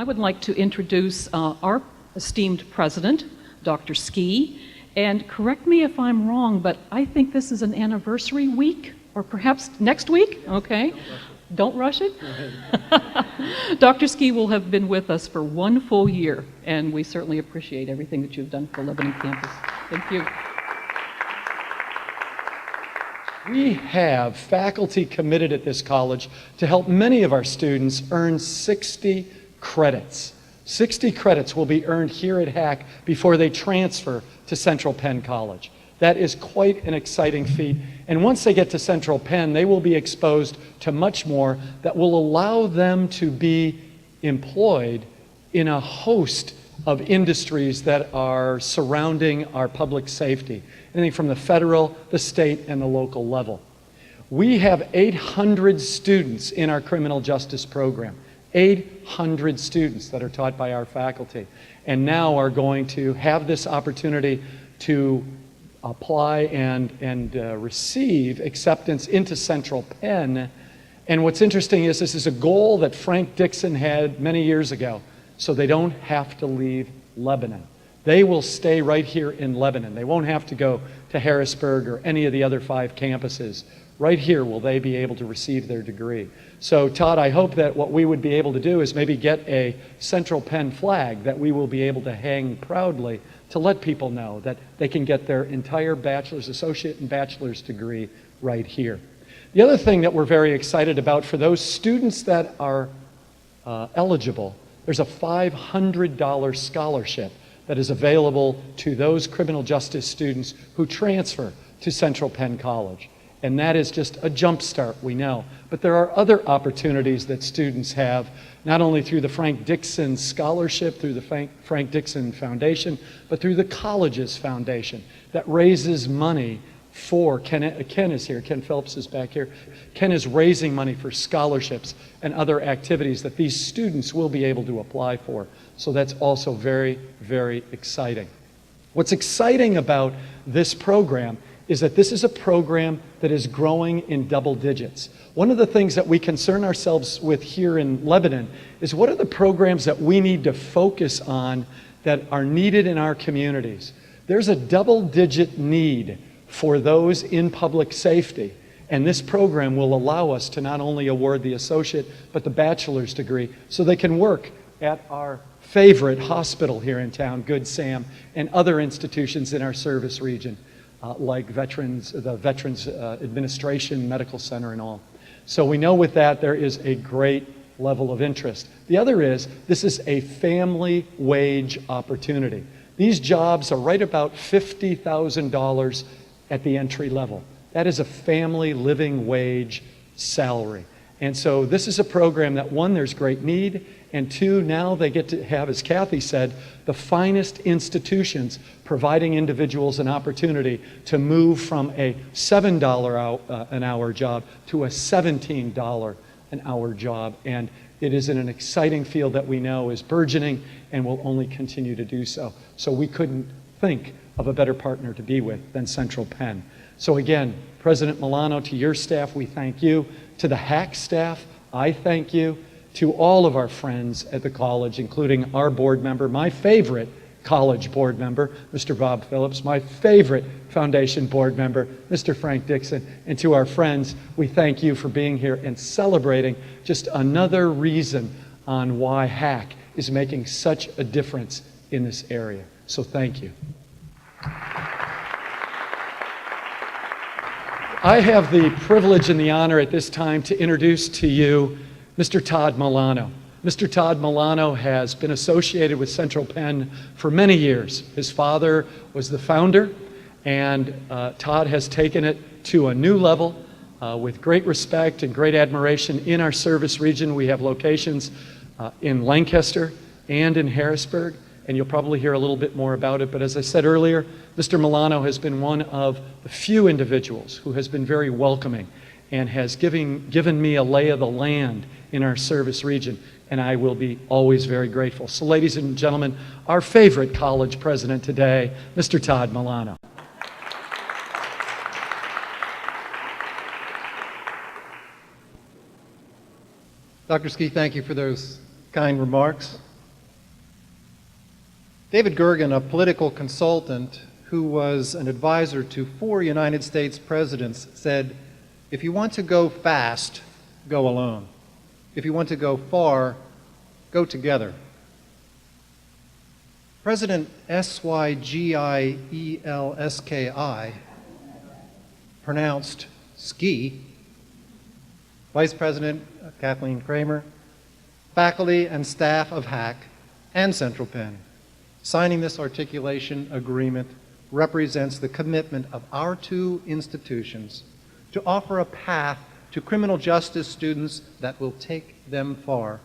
would like to introduce our esteemed president, Dr. Ski. And correct me if I'm wrong, but I think this is an anniversary week, or perhaps next week? Okay. Don't rush it. Dr. Ski will have been with us for 1 full year, and we certainly appreciate everything that you've done for Lebanon campus. Thank you. We have faculty committed at this college to help many of our students earn 60 credits. 60 credits will be earned here at HACC before they transfer to Central Penn College. That is quite an exciting feat. And once they get to Central Penn, they will be exposed to much more that will allow them to be employed in a host of industries that are surrounding our public safety, anything from the federal, the state, and the local level. We have 800 students in our criminal justice program, 800 students that are taught by our faculty, and now are going to have this opportunity to apply and receive acceptance into Central Penn. And what's interesting is this is a goal that Frank Dixon had many years ago, so they don't have to leave Lebanon. They will stay right here in Lebanon. They won't have to go to Harrisburg or any of the other 5 campuses. Right here will they be able to receive their degree. So Todd, I hope that what we would be able to do is maybe get a Central Penn flag that we will be able to hang proudly to let people know that they can get their entire bachelor's, associate, and bachelor's degree right here. The other thing that we're very excited about for those students that are eligible, there's a $500 scholarship that is available to those criminal justice students who transfer to Central Penn College. And that is just a jump start, we know. But there are other opportunities that students have, not only through the Frank Dixon Scholarship, through the Frank Dixon Foundation, but through the college's foundation that raises money for, Ken is here, Ken Phelps is back here. Ken is raising money for scholarships and other activities that these students will be able to apply for. So that's also very, very exciting. What's exciting about this program is that this is a program that is growing in double digits. One of the things that we concern ourselves with here in Lebanon is what are the programs that we need to focus on that are needed in our communities. There's a double-digit need for those in public safety, and this program will allow us to not only award the associate but the bachelor's degree so they can work at our favorite hospital here in town, Good Sam, and other institutions in our service region, like the Veterans Administration Medical Center and all. So we know with that there is a great level of interest. The other is, this is a family wage opportunity. These jobs are right about $50,000 at the entry level. That is a family living wage salary. And so this is a program that, one, there's great need, and two, now they get to have, as Kathy said, the finest institutions providing individuals an opportunity to move from a $7 an hour job to a $17 an hour job. And it is in an exciting field that we know is burgeoning and will only continue to do so. So we couldn't think of a better partner to be with than Central Penn. So again, President Milano, to your staff, we thank you. To the HACC staff, I thank you. To all of our friends at the college, including our board member, my favorite college board member, Mr. Bob Phillips, my favorite foundation board member, Mr. Frank Dixon, and to our friends, we thank you for being here and celebrating just another reason on why HACC is making such a difference in this area. So thank you. I have the privilege and the honor at this time to introduce to you Mr. Todd Milano. Mr. Todd Milano has been associated with Central Penn for many years. His father was the founder, and Todd has taken it to a new level with great respect and great admiration in our service region. We have locations in Lancaster and in Harrisburg, and you'll probably hear a little bit more about it. But as I said earlier, Mr. Milano has been one of the few individuals who has been very welcoming and has given me a lay of the land in our service region, and I will be always very grateful. So ladies and gentlemen, our favorite college president today, Mr. Todd Milano. Dr. Ski, thank you for those kind remarks. David Gergen, a political consultant who was an advisor to 4 United States presidents, said, "If you want to go fast, go alone. If you want to go far, go together." President Sygielski, pronounced ski, Vice President Kathleen Kramer, faculty and staff of HACC and Central Penn, signing this articulation agreement represents the commitment of our 2 institutions to offer a path to criminal justice students that will take them far.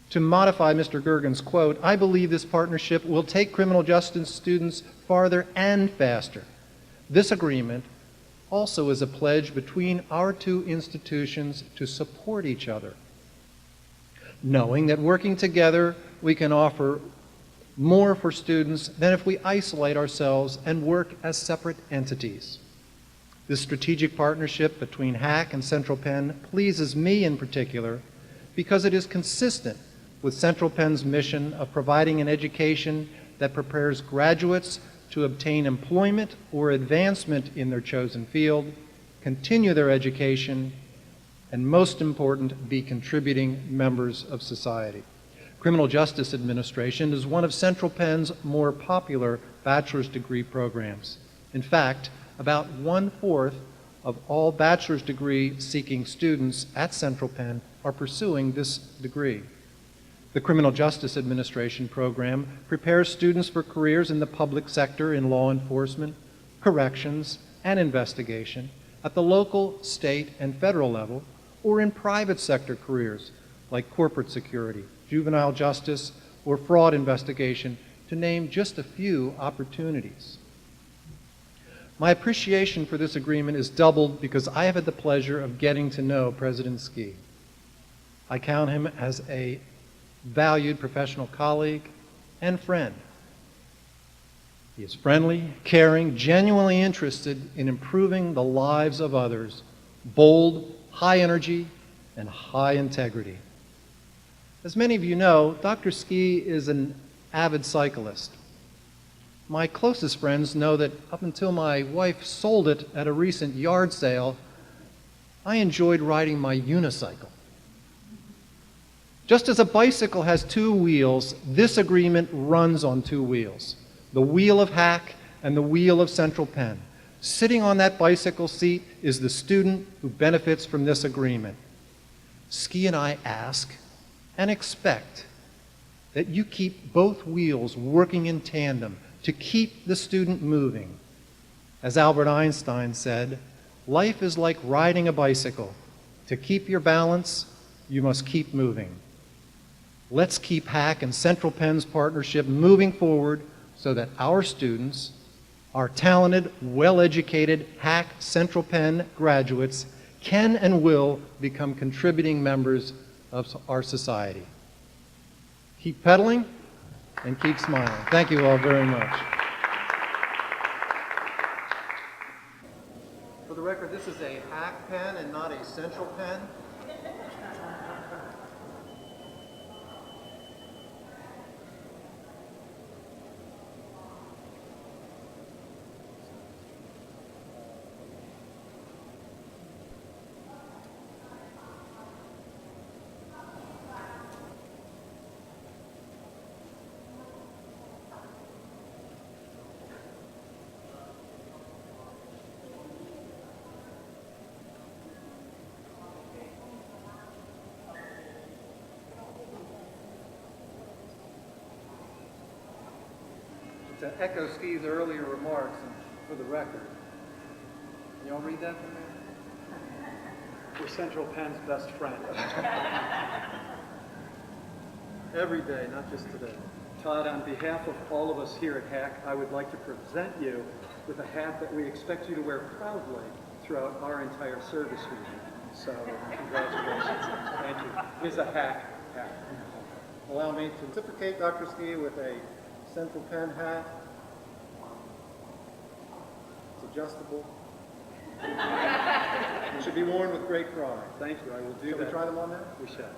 To modify Mr. Gergen's quote, I believe this partnership will take criminal justice students farther and faster. This agreement also is a pledge between our 2 institutions to support each other, knowing that working together we can offer more for students than if we isolate ourselves and work as separate entities. This strategic partnership between HACC and Central Penn pleases me in particular because it is consistent with Central Penn's mission of providing an education that prepares graduates to obtain employment or advancement in their chosen field, continue their education, and most important, be contributing members of society. Criminal Justice Administration is one of Central Penn's more popular bachelor's degree programs. In fact, about 1/4 of all bachelor's degree seeking students at Central Penn are pursuing this degree. The Criminal Justice Administration program prepares students for careers in the public sector in law enforcement, corrections, and investigation at the local, state, and federal level, or in private sector careers like corporate security, juvenile justice, or fraud investigation, to name just a few opportunities. My appreciation for this agreement is doubled because I have had the pleasure of getting to know President Ski. I count him as a valued professional colleague and friend. He is friendly, caring, genuinely interested in improving the lives of others, bold, high energy, and high integrity. As many of you know, Dr. Ski is an avid cyclist. My closest friends know that up until my wife sold it at a recent yard sale, I enjoyed riding my unicycle. Just as a bicycle has 2 wheels, this agreement runs on 2 wheels. The wheel of HACC and the wheel of Central Penn. Sitting on that bicycle seat is the student who benefits from this agreement. Ski and I ask and expect that you keep both wheels working in tandem to keep the student moving. As Albert Einstein said, life is like riding a bicycle. To keep your balance, you must keep moving. Let's keep HACC and Central Penn's partnership moving forward so that our students, our talented, well-educated HACC Central Penn graduates, can and will become contributing members of our society. Keep pedaling and keep smiling. Thank you all very much. For the record, this is a HACC pen and not a Central pen. To echo Ski's earlier remarks, and for the record, can y'all read that from there? We're Central Penn's best friend. Every day, not just today. Todd, on behalf of all of us here at HACC, I would like to present you with a hat that we expect you to wear proudly throughout our entire service with you. So, congratulations. Thank you. It is a HACC hat. Allow me to reciprocate Dr. Ski with a Central Penn hat. It's adjustable. It should be worn with great pride. Thank you. I will do Shall that. we try them on now? We shall.